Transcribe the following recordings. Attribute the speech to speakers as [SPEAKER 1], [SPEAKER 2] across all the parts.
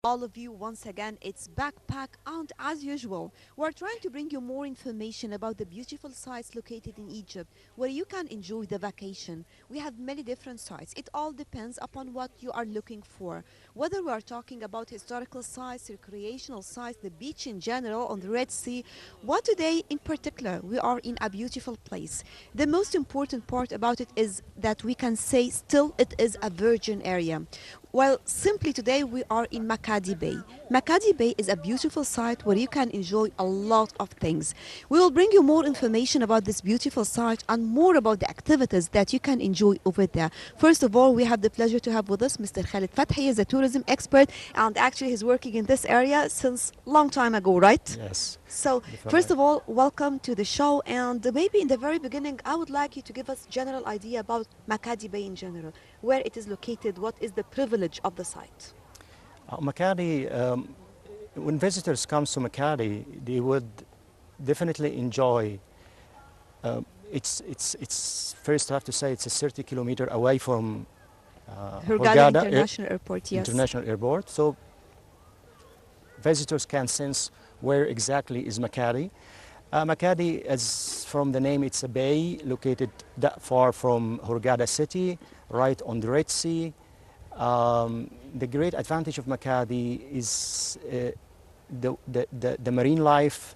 [SPEAKER 1] All of you once again. It's Backpack, and as usual, we're trying to bring you more information about the beautiful sites located in Egypt where you can enjoy the vacation. We have many different sites. It all depends upon what you are looking for. Whether we are talking about historical sites, recreational sites, the beach in general, on the Red Sea, what today in particular, we are in a beautiful place. The most important part about it is that we can say still it is a virgin area. Well, simply today we are in Makadi Bay. Makadi Bay is a beautiful site where you can enjoy a lot of things. We will bring you more information about this beautiful site and more about the activities that you can enjoy over there. First of all, we have the pleasure to have with us Mr. Khalid Fathi. He is a tourism expert and actually he's working in this area since long time ago, right?
[SPEAKER 2] Yes,
[SPEAKER 1] So, first
[SPEAKER 2] definitely.
[SPEAKER 1] of all, welcome to the show. And maybe in the very beginning, I would like you to give us general idea about Makadi Bay in general, where it is located, what is the privilege of the site.
[SPEAKER 2] Makati, when visitors come to Makati, they would definitely enjoy. It's first I have to say it's a 30-kilometer away from
[SPEAKER 1] Hurghada
[SPEAKER 2] Hurghada
[SPEAKER 1] International Airport, yes.
[SPEAKER 2] International Airport, so visitors can sense where exactly is Makati. Makati, as from the name, it's a bay located that far from Hurghada city, right on the Red Sea. The great advantage of Makadi is the marine life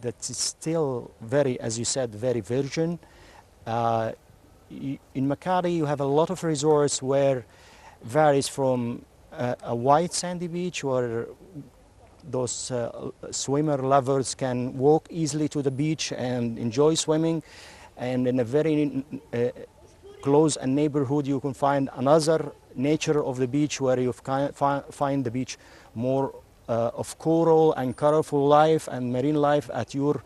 [SPEAKER 2] that is still very, as you said, very virgin. In Makadi, you have a lot of resorts where varies from a white sandy beach where those swimmer lovers can walk easily to the beach and enjoy swimming, and in a very close a neighborhood you can find another nature of the beach where you find the beach more of coral and colorful life and marine life at your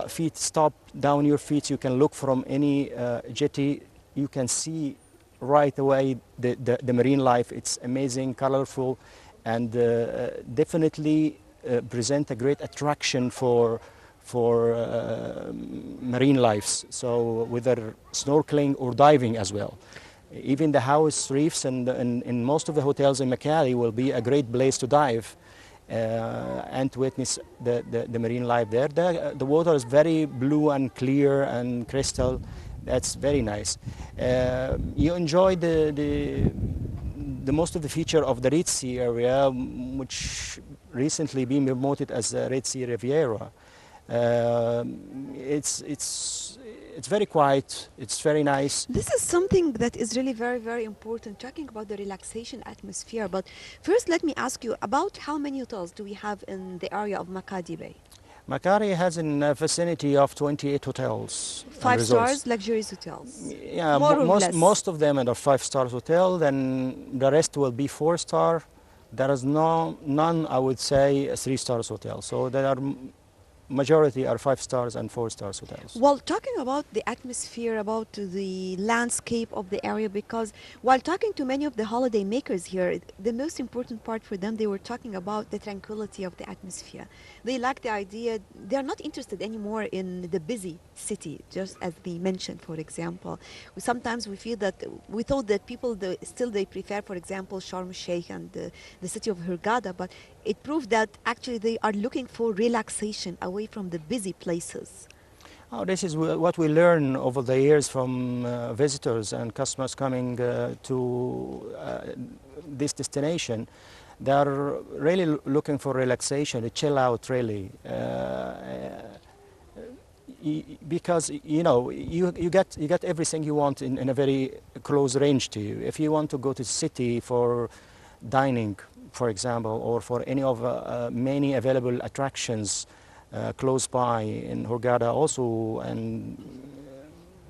[SPEAKER 2] feet. Stop down your feet, you can look from any jetty, you can see right away the marine life. It's amazing, colorful, and definitely present a great attraction for marine lives, so whether snorkeling or diving as well. Even the house reefs and in most of the hotels in Makati will be a great place to dive and to witness the marine life there. The water is very blue and clear and crystal. That's very nice. You enjoy the most of the feature of the Red Sea area, which recently been promoted as the Red Sea Riviera. It's very quiet. It's very nice.
[SPEAKER 1] This is something that is really very, very important, talking about the relaxation atmosphere. But first, let me ask you about how many hotels do we have in the area of Makadi Bay?
[SPEAKER 2] Makati has a vicinity of 28 hotels and
[SPEAKER 1] Five
[SPEAKER 2] resorts.
[SPEAKER 1] stars, luxurious hotels.
[SPEAKER 2] Yeah,
[SPEAKER 1] More or less.
[SPEAKER 2] most of them are 5 star hotel. Then the rest will be 4 star. There is none, I would say, a 3 star hotel. So there are majority are 5 stars and 4 star hotels.
[SPEAKER 1] Well, talking about the atmosphere, about the landscape of the area, because while talking to many of the holiday makers here, the most important part for them, they were talking about the tranquility of the atmosphere. They like the idea, they're not interested anymore in the busy city, just as they mentioned, for example. Sometimes we feel that, we thought that people still they prefer, for example, Sharm el-Sheikh and the city of Hurghada, but it proved that actually they are looking for relaxation away from the busy places.
[SPEAKER 2] Oh, this is what we learn over the years from visitors and customers coming to this destination. They are really looking for relaxation, a chill out really. Because you get everything you want in a very close range to you. If you want to go to the city for dining, for example, or for any of many available attractions close by in Hurghada also, and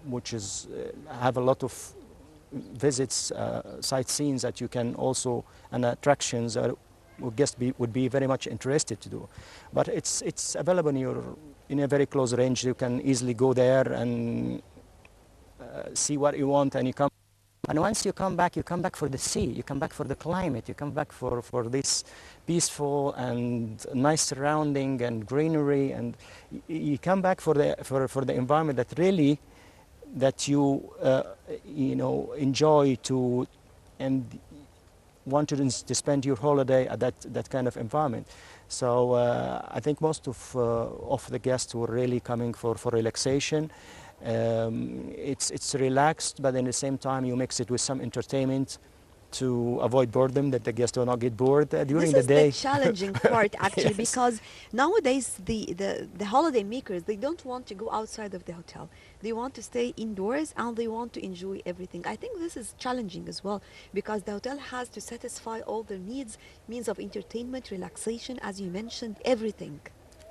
[SPEAKER 2] which is have a lot of visits, sightseeing that you can also, and attractions would be very much interested to do. But it's available in a very close range. You can easily go there and see what you want, and you come. And once you come back for the sea, you come back for the climate, you come back for this peaceful and nice surrounding and greenery, and you come back for the environment that really that you enjoy to, and want to spend your holiday at that kind of environment. So I think most of the guests were really coming for relaxation. It's relaxed, but at the same time you mix it with some entertainment to avoid boredom, that the guests do not get bored during
[SPEAKER 1] This
[SPEAKER 2] the
[SPEAKER 1] is the
[SPEAKER 2] day.
[SPEAKER 1] challenging part actually,
[SPEAKER 2] Yes.
[SPEAKER 1] because nowadays the holiday makers, they don't want to go outside of the hotel. They want to stay indoors and they want to enjoy everything. I think this is challenging as well, because the hotel has to satisfy all their needs, means of entertainment, relaxation, as you mentioned, everything.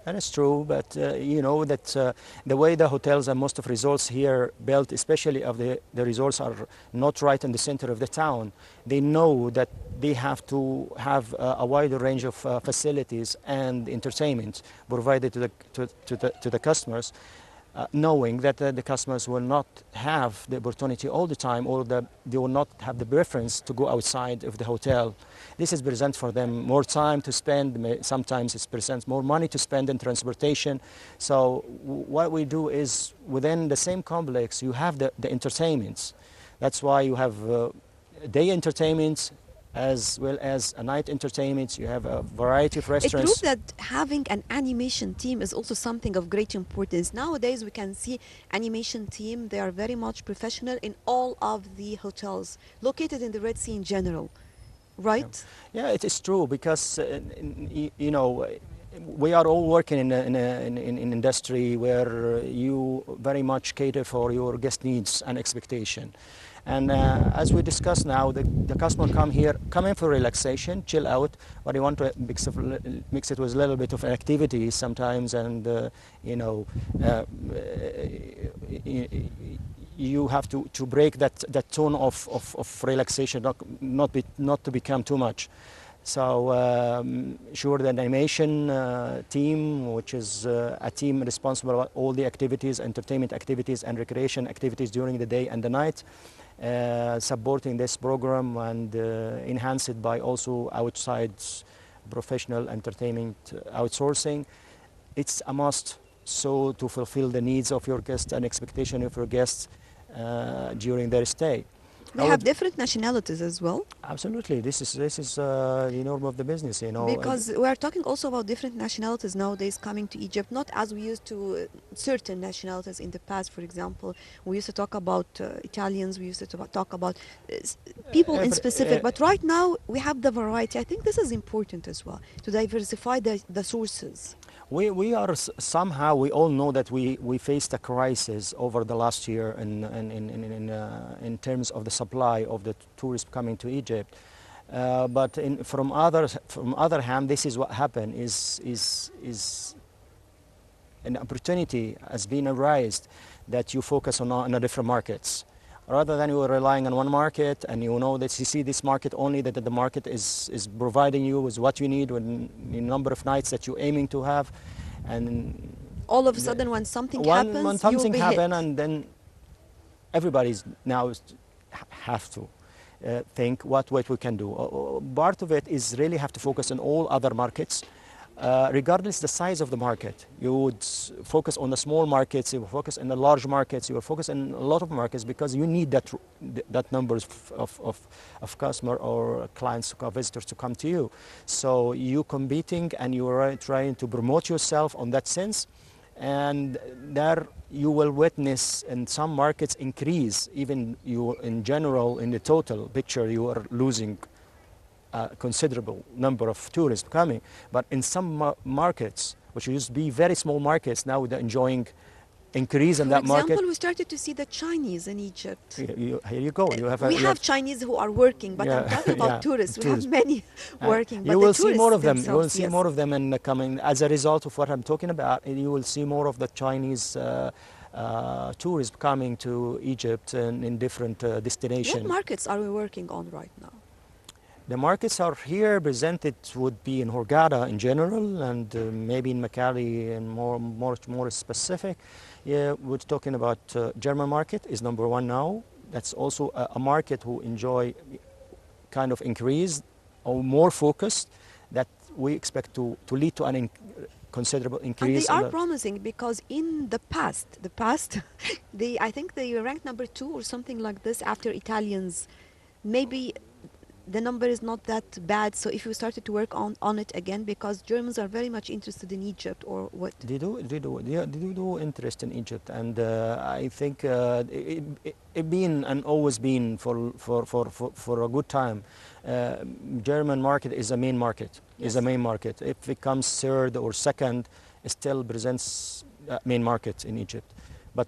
[SPEAKER 2] That is true, but you know that the way the hotels and most of resorts here built, especially of the resorts are not right in the center of the town, they know that they have to have a wider range of facilities and entertainment provided to the customers, knowing that the customers will not have the opportunity all the time, or they will not have the preference to go outside of the hotel. This is present for them more time to spend. Sometimes it presents more money to spend in transportation. So what we do is, within the same complex you have the entertainments. That's why you have day entertainments as well as a night entertainment. You have a variety of
[SPEAKER 1] It
[SPEAKER 2] restaurants.
[SPEAKER 1] proves that having an animation team is also something of great importance. Nowadays, we can see animation team. They are very much professional in all of the hotels located in the Red Sea in general, right?
[SPEAKER 2] Yeah, it is true, because you know, we are all working in an industry where you very much cater for your guest needs and expectation. And as we discussed now, the customer come in for relaxation, chill out, but you want to mix it with a little bit of activity sometimes, and you know, you have to break that tone of relaxation, not to become too much. So sure, the animation team, which is a team responsible for all the activities, entertainment activities and recreation activities during the day and the night, supporting this program, and enhance it by also outside professional entertainment outsourcing. It's a must, so to fulfill the needs of your guests and expectation of your guests during their stay.
[SPEAKER 1] They have different nationalities as well.
[SPEAKER 2] Absolutely, this is the norm of the business, you know.
[SPEAKER 1] Because we are talking also about different nationalities nowadays coming to Egypt, not as we used to certain nationalities in the past. For example, we used to talk about Italians, we used to talk about people in specific, but right now we have the variety. I think this is important as well, to diversify the sources.
[SPEAKER 2] We are somehow, we all know that we faced a crisis over the last year in terms of the supply of the tourists coming to Egypt. But from other hand, this is what happened, is an opportunity has been arised that you focus on the different markets. Rather than you are relying on one market, and you know that you see this market only, that the market is providing you with what you need, with the number of nights that you're aiming to have, and
[SPEAKER 1] all of a sudden when something happens,
[SPEAKER 2] when something happens,
[SPEAKER 1] hit.
[SPEAKER 2] and then everybody's now have to think what we can do. Part of it is really have to focus on all other markets. Regardless the size of the market, you would focus on the small markets, you will focus on the large markets, you will focus on a lot of markets, because you need that numbers of customer or clients or visitors to come to you. So you competing, and you are trying to promote yourself on that sense, and there you will witness in some markets increase, even you in general in the total picture you are losing a considerable number of tourists coming, but in some markets, which used to be very small markets, now they're enjoying increase in that market.
[SPEAKER 1] For example, we started to see the Chinese in Egypt.
[SPEAKER 2] Here you go.
[SPEAKER 1] We have Chinese who are working, but I'm talking about tourists. We have many working, but
[SPEAKER 2] you will see more of them.
[SPEAKER 1] You will
[SPEAKER 2] see more of them in the coming. As a result of what I'm talking about, you will see more of the Chinese tourists coming to Egypt and in different destinations.
[SPEAKER 1] What markets are we working on right now?
[SPEAKER 2] The markets are here presented would be in Hurghada in general, and maybe in Makali and more specific. Yeah, we're talking about German market is number one now. That's also a market who enjoy kind of increase or more focused, that we expect to lead to an considerable increase.
[SPEAKER 1] And they are promising, because in the past, I think they ranked number 2 or something like this after Italians. Maybe the number is not that bad. So if you started to work on it again, because Germans are very much interested in Egypt, or what?
[SPEAKER 2] They do interest in Egypt, and I think it been and always been for a good time. German market is a main market. Is a
[SPEAKER 1] Yes.
[SPEAKER 2] main market. If it comes third or second, it still presents main market in Egypt. But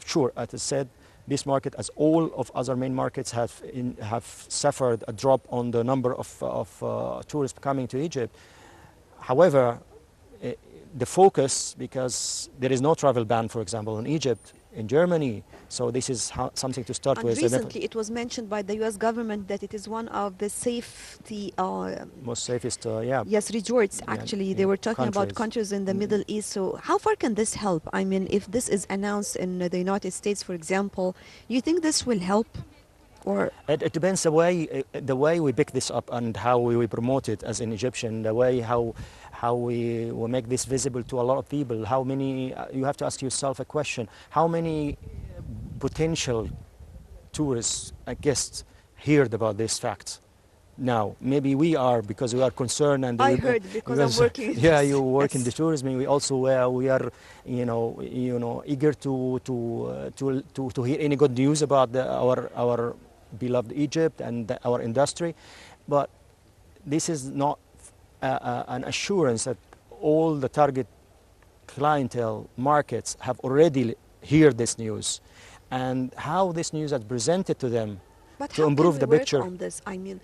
[SPEAKER 2] sure, as I said, this market, as all of other main markets, have suffered a drop on the number of tourists coming to Egypt. However, eh, the focus, because there is no travel ban, for example, in Egypt, in Germany, so this is something to start
[SPEAKER 1] And
[SPEAKER 2] with.
[SPEAKER 1] recently it was mentioned by the US government that it is one of the safety,
[SPEAKER 2] Most safest, yeah,
[SPEAKER 1] yes, resorts.
[SPEAKER 2] yeah,
[SPEAKER 1] Actually, they
[SPEAKER 2] yeah,
[SPEAKER 1] were talking about
[SPEAKER 2] countries.
[SPEAKER 1] countries in the
[SPEAKER 2] Mm,
[SPEAKER 1] Middle East. So how far can this help? I mean, if this is announced in the United States, for example, you think this will help? Or
[SPEAKER 2] It depends the way we pick this up and how we promote it as an Egyptian, the way how we make this visible to a lot of people. How many, you have to ask yourself a question, how many potential tourists, guests, heard about this fact? Now, maybe we are, because we are concerned, and
[SPEAKER 1] I heard, because I'm
[SPEAKER 2] because
[SPEAKER 1] working in
[SPEAKER 2] yeah,
[SPEAKER 1] this.
[SPEAKER 2] you work in the
[SPEAKER 1] Yes.
[SPEAKER 2] tourism. We also we are, eager to hear any good news about our beloved Egypt and our industry, but this is not an assurance that all the target clientele markets have already heard this news, and how this news is presented to them
[SPEAKER 1] But
[SPEAKER 2] to
[SPEAKER 1] how can
[SPEAKER 2] improve
[SPEAKER 1] we
[SPEAKER 2] the
[SPEAKER 1] work
[SPEAKER 2] picture.
[SPEAKER 1] on this? I mean,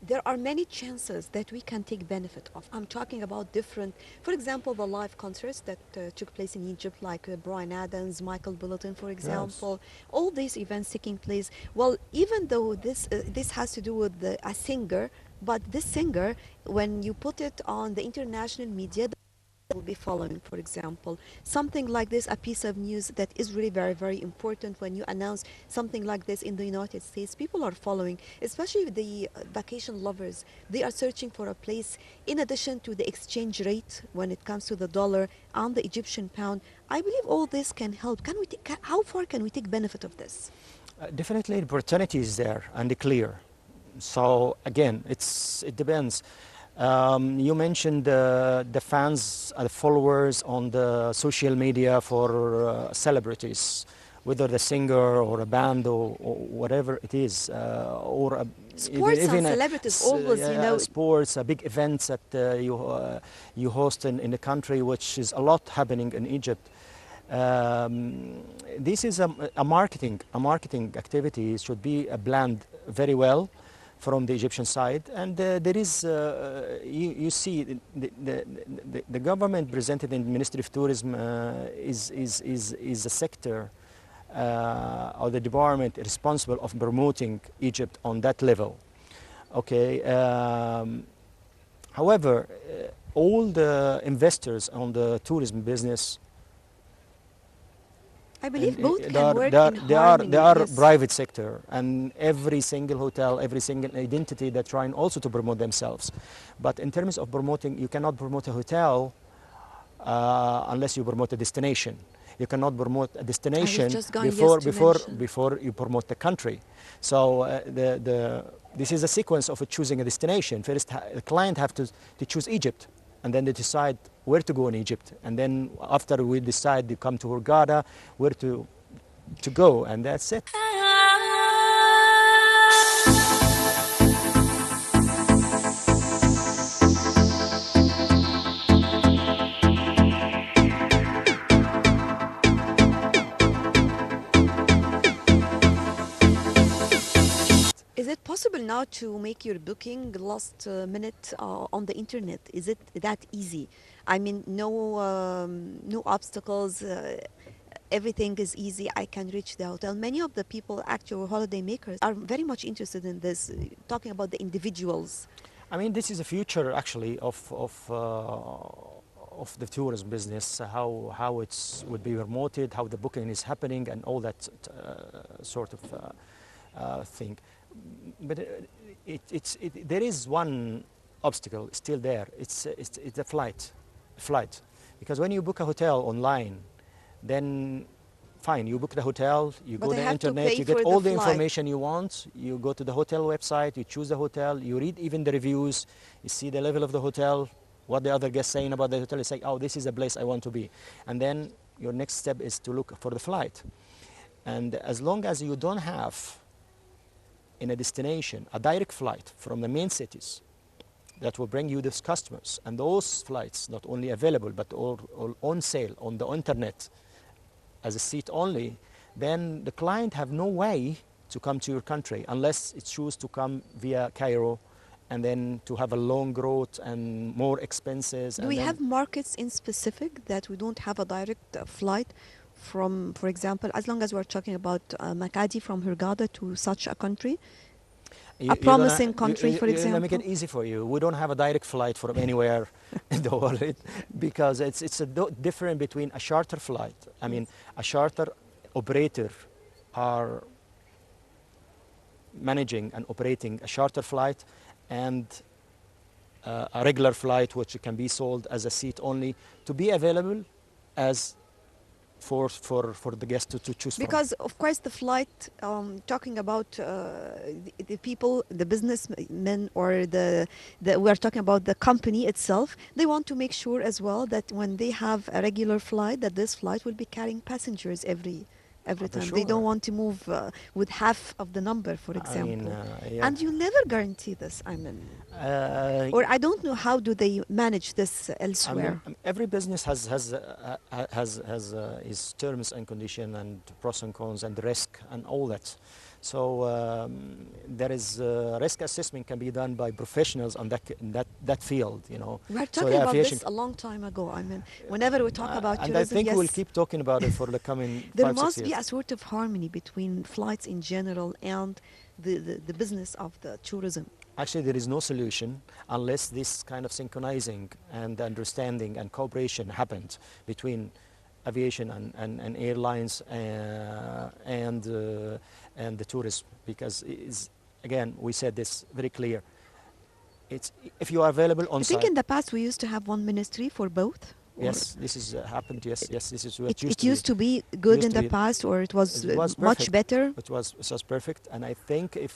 [SPEAKER 1] there are many chances that we can take benefit of. I'm talking about different, for example, the live concerts that took place in Egypt, like Brian Adams, Michael Bulletin, for
[SPEAKER 2] Yes.
[SPEAKER 1] example. All these events taking place. Well, even though this has to do with a singer, but this singer, when you put it on the international media, will be following, for example, something like this, a piece of news that is really very, very important. When you announce something like this in the United States, people are following, especially the vacation lovers. They are searching for a place. In addition to the exchange rate, when it comes to the dollar and the Egyptian pound, I believe all this can help. How far can we take benefit of this?
[SPEAKER 2] Definitely, the opportunity is there and clear. So again, it depends. You mentioned the fans, the followers on the social media for celebrities, whether the singer or a band or whatever it is, or
[SPEAKER 1] Sports and
[SPEAKER 2] even
[SPEAKER 1] celebrities always,
[SPEAKER 2] sports, big events that you host in the country, which is a lot happening in Egypt. This is a marketing activity. It should be planned very well from the Egyptian side, and there is you see the government presented in the Ministry of Tourism is a sector or the department responsible of promoting Egypt on that level. Okay. However, all the investors on the tourism business,
[SPEAKER 1] I
[SPEAKER 2] and
[SPEAKER 1] believe both can work in
[SPEAKER 2] they
[SPEAKER 1] harmony.
[SPEAKER 2] are
[SPEAKER 1] Yes.
[SPEAKER 2] private sector, and every single hotel, every single identity, they're trying also to promote themselves. But in terms of promoting, you cannot promote a hotel unless you promote a destination. You cannot promote a
[SPEAKER 1] I was
[SPEAKER 2] destination
[SPEAKER 1] just going, yes, to mention.
[SPEAKER 2] before you promote the country. So this is a sequence of choosing a destination. First, the client have to choose Egypt, and then they decide where to go in Egypt. And then after we decide to come to Hurghada, where to go, and that's it.
[SPEAKER 1] Is it possible now to make your booking last minute on the internet? Is it that easy? I mean, no obstacles. Everything is easy. I can reach the hotel. Many of the people, actual holiday makers, are very much interested in this. Talking about the individuals.
[SPEAKER 2] I mean, this is the future actually of the tourism business. How it's would be promoted, how the booking is happening, and all that sort of thing. But there is one obstacle still there. It's a flight, because when you book a hotel online, then fine, you book the hotel, you
[SPEAKER 1] But
[SPEAKER 2] go
[SPEAKER 1] I
[SPEAKER 2] the
[SPEAKER 1] have to
[SPEAKER 2] internet,
[SPEAKER 1] pay
[SPEAKER 2] you get
[SPEAKER 1] for
[SPEAKER 2] all
[SPEAKER 1] the
[SPEAKER 2] the
[SPEAKER 1] flight.
[SPEAKER 2] information you want, you go to the hotel website, you choose the hotel, you read even the reviews, you see the level of the hotel, what the other guests saying about the hotel, you say, oh, this is a place I want to be. And then your next step is to look for the flight. And as long as you don't have in a destination a direct flight from the main cities that will bring you these customers, and those flights not only available but all on sale on the internet as a seat only, then the client have no way to come to your country unless it choose to come via Cairo, and then to have a long route and more expenses.
[SPEAKER 1] Do
[SPEAKER 2] And
[SPEAKER 1] we
[SPEAKER 2] then
[SPEAKER 1] have markets in specific that we don't have a direct flight from, for example, as long as we're talking about Makati from Hurghada to such a country, a promising country, for
[SPEAKER 2] you're gonna make it
[SPEAKER 1] example?
[SPEAKER 2] easy for you. We don't have a direct flight from anywhere in the world because it's a different between a charter flight. I mean, a charter operator are managing and operating a charter flight, and a regular flight which can be sold as a seat only to be available as for the guest to choose from.
[SPEAKER 1] Because of course the flight, talking about the people, the businessmen, or we're talking about the company itself, they want to make sure as well that when they have a regular flight, that this flight will be carrying passengers every
[SPEAKER 2] For
[SPEAKER 1] time. They
[SPEAKER 2] sure.
[SPEAKER 1] don't want to move with half of the number, for example.
[SPEAKER 2] Yeah.
[SPEAKER 1] And you never guarantee this, I mean.
[SPEAKER 2] Uh,
[SPEAKER 1] Or I don't know how do they manage this elsewhere.
[SPEAKER 2] every business has its terms and condition and pros and cons and risk and all that. So there is risk assessment can be done by professionals on that field, you know.
[SPEAKER 1] We are
[SPEAKER 2] So
[SPEAKER 1] talking
[SPEAKER 2] the
[SPEAKER 1] about
[SPEAKER 2] aviation
[SPEAKER 1] this a long time ago. I mean, whenever we talk about
[SPEAKER 2] and
[SPEAKER 1] tourism,
[SPEAKER 2] I think
[SPEAKER 1] yes,
[SPEAKER 2] we'll keep talking about it for the coming
[SPEAKER 1] there
[SPEAKER 2] 5-6
[SPEAKER 1] must be
[SPEAKER 2] years.
[SPEAKER 1] a sort of harmony between flights in general and the business of the tourism.
[SPEAKER 2] Actually, there is no solution unless this kind of synchronizing and understanding and cooperation happened between aviation and airlines and the tourism. Because again, we said this very clear. It's if you are available on
[SPEAKER 1] I think
[SPEAKER 2] site.
[SPEAKER 1] in the past we used to have one ministry for both. Or
[SPEAKER 2] Yes, this is happened. Yes, this is what
[SPEAKER 1] it used to be good
[SPEAKER 2] used
[SPEAKER 1] in
[SPEAKER 2] to
[SPEAKER 1] the
[SPEAKER 2] be-
[SPEAKER 1] past, or it was
[SPEAKER 2] it was
[SPEAKER 1] much
[SPEAKER 2] perfect.
[SPEAKER 1] better.
[SPEAKER 2] It was perfect, and I think if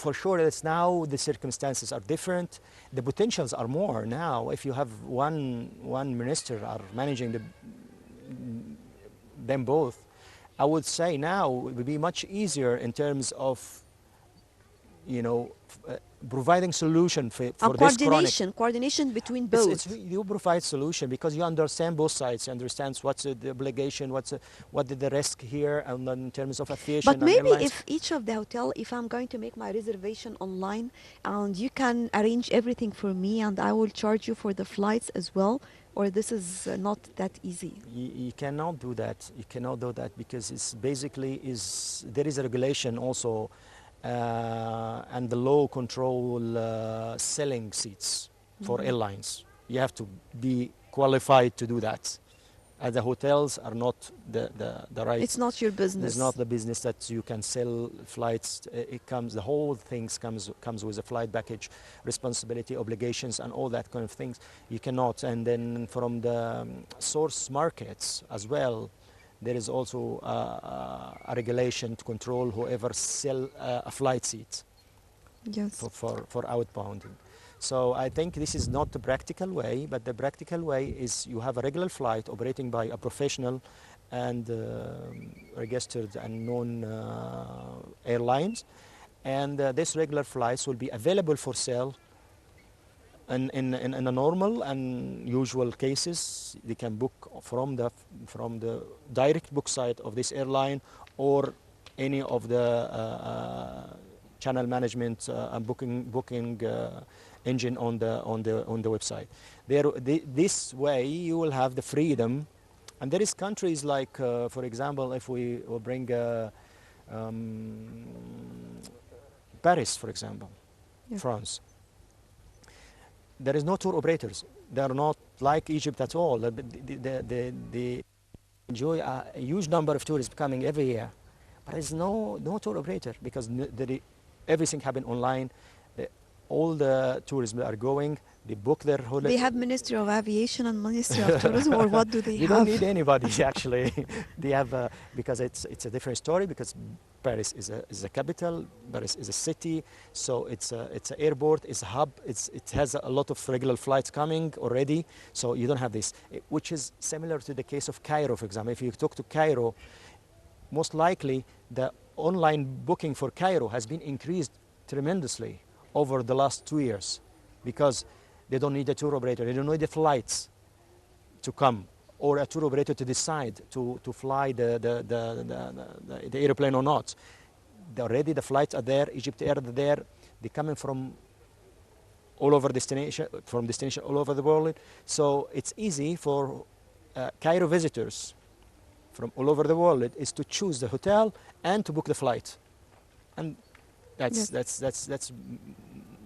[SPEAKER 2] for sure it's now the circumstances are different, the potentials are more now. If you have one minister are managing them both, I would say now it would be much easier in terms of, you know, providing solution for this chronic.
[SPEAKER 1] Coordination between both.
[SPEAKER 2] You provide solution because you understand both sides. You understand what's the obligation, what the risk here, and then in terms of aviation
[SPEAKER 1] But
[SPEAKER 2] and
[SPEAKER 1] maybe
[SPEAKER 2] airlines.
[SPEAKER 1] if each of the hotel, if I'm going to make my reservation online, and you can arrange everything for me, and I will charge you for the flights as well, or this is not that easy.
[SPEAKER 2] You cannot do that. You cannot do that because it's basically there is a regulation also, and the law control selling seats for airlines. You have to be qualified to do that. The hotels are not the right.
[SPEAKER 1] It's not your business.
[SPEAKER 2] It's not the business that you can sell flights. The whole things comes with a flight package, responsibility, obligations, and all that kind of things. You cannot. And then from the source markets as well, there is also a regulation to control whoever sell a flight seat
[SPEAKER 1] Yes.
[SPEAKER 2] for outbounding. So I think this is not the practical way, but the practical way is you have a regular flight operating by a professional and registered and known airlines, and this regular flights will be available for sale. And in a normal and usual cases, they can book from the direct book site of this airline or any of the channel management and booking engine on the website. This way you will have the freedom, and there is countries like, for example, if we will bring Paris, for example,
[SPEAKER 1] Yeah.
[SPEAKER 2] France. There is no tour operators. They are not like Egypt at all. They enjoy a huge number of tourists coming every year, but there's no tour operator because everything happens online. all the tourism are going, they book their holiday.
[SPEAKER 1] They have Ministry of Aviation and Ministry of Tourism, or what do they
[SPEAKER 2] They
[SPEAKER 1] have?
[SPEAKER 2] don't need anybody actually. They have because it's a different story, because Paris is a capital, Paris is a city, so it's an airport, it's a hub, it has a lot of regular flights coming already, so you don't have this, which is similar to the case of Cairo, for example. If you talk to Cairo, most likely the online booking for Cairo has been increased tremendously over the last 2 years, because they don't need a tour operator, they don't need the flights to come, or a tour operator to decide to fly the airplane or not. Already the flights are there, Egypt Air are there, they're coming from all over destination all over the world. So it's easy for Cairo visitors from all over the world is to choose the hotel and to book the flight. And that's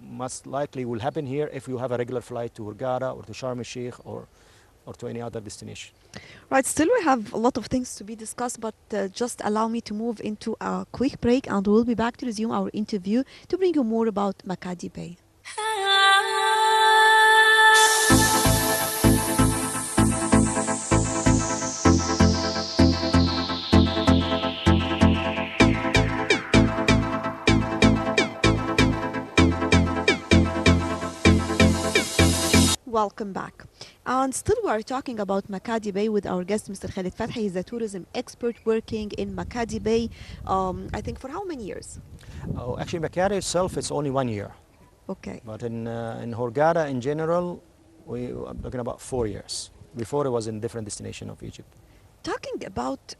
[SPEAKER 2] most likely will happen here if you have a regular flight to Hurghada or to Sharm el-Sheikh or to any other destination.
[SPEAKER 1] Right, still we have a lot of things to be discussed, but just allow me to move into a quick break, and we'll be back to resume our interview to bring you more about Makadi Bay. Welcome back. And still we are talking about Makadi Bay with our guest, Mr. Khalid Fathi. He's a tourism expert working in Makadi Bay, I think for how many years?
[SPEAKER 2] Oh, actually, Makadi itself, it's only 1 year.
[SPEAKER 1] Okay.
[SPEAKER 2] But in Hurghada in general, I'm talking about 4 years. Before it was in different destination of Egypt.
[SPEAKER 1] Talking about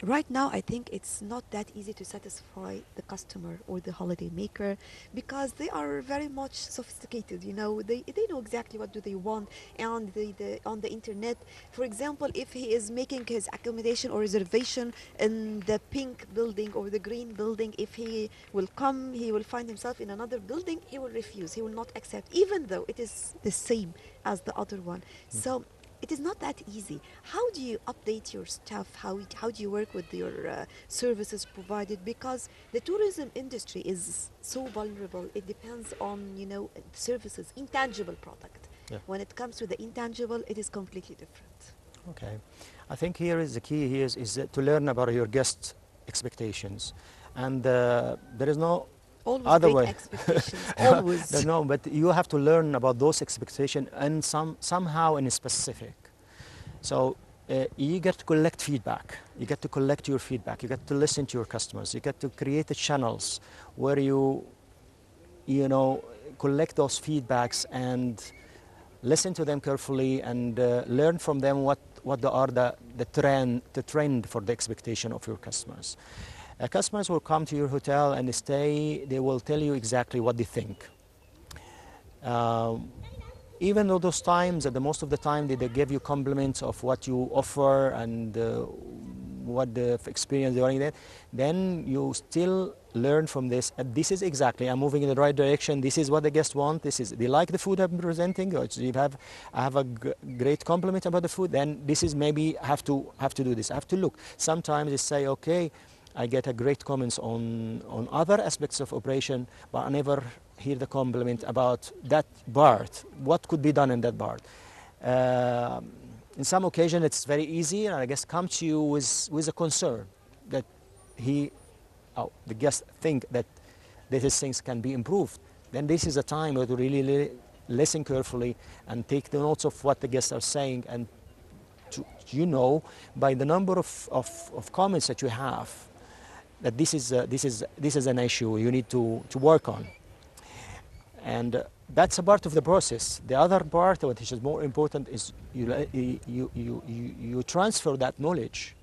[SPEAKER 1] right now, I think it's not that easy to satisfy the customer or the holiday maker, because they are very much sophisticated. You know, they know exactly what do they want, and on the internet, for example, if he is making his accommodation or reservation in the pink building or the green building, if he will come, he will find himself in another building, he will refuse, he will not accept, even though it is the same as the other one. So it is not that easy. How do you update your staff? How do you work with your services provided? Because the tourism industry is so vulnerable. It depends on, you know, services, intangible product.
[SPEAKER 2] Yeah.
[SPEAKER 1] When it comes to the intangible, it is completely different.
[SPEAKER 2] Okay. I think here is the key here is to learn about your guest expectations. And there is no
[SPEAKER 1] Always
[SPEAKER 2] other
[SPEAKER 1] great
[SPEAKER 2] way.
[SPEAKER 1] expectations. Always.
[SPEAKER 2] No, but you have to learn about those expectations and somehow in specific. So you get to collect feedback. You get to collect your feedback. You get to listen to your customers. You get to create the channels where you know, collect those feedbacks and listen to them carefully and learn from them what are the trend for the expectation of your customers. Customers will come to your hotel and stay. They will tell you exactly what they think. Even though those times, at the most of the time, they give you compliments of what you offer and what the experience they are in, then you still learn from this. And this is exactly, I'm moving in the right direction. This is what the guests want. They like the food I'm presenting. Or I have a great compliment about the food. Then this is maybe I have to do this. I have to look. Sometimes they say, okay, I get a great comments on other aspects of operation, but I never hear the compliment about that part. What could be done in that part? In some occasion, it's very easy, and I guess come to you with a concern that the guest think that these things can be improved. Then this is a time where to really listen carefully and take the notes of what the guests are saying, and you know by the number of comments that you have, that this is an issue you need to work on, and that's a part of the process. The other part, which is more important, is you transfer that knowledge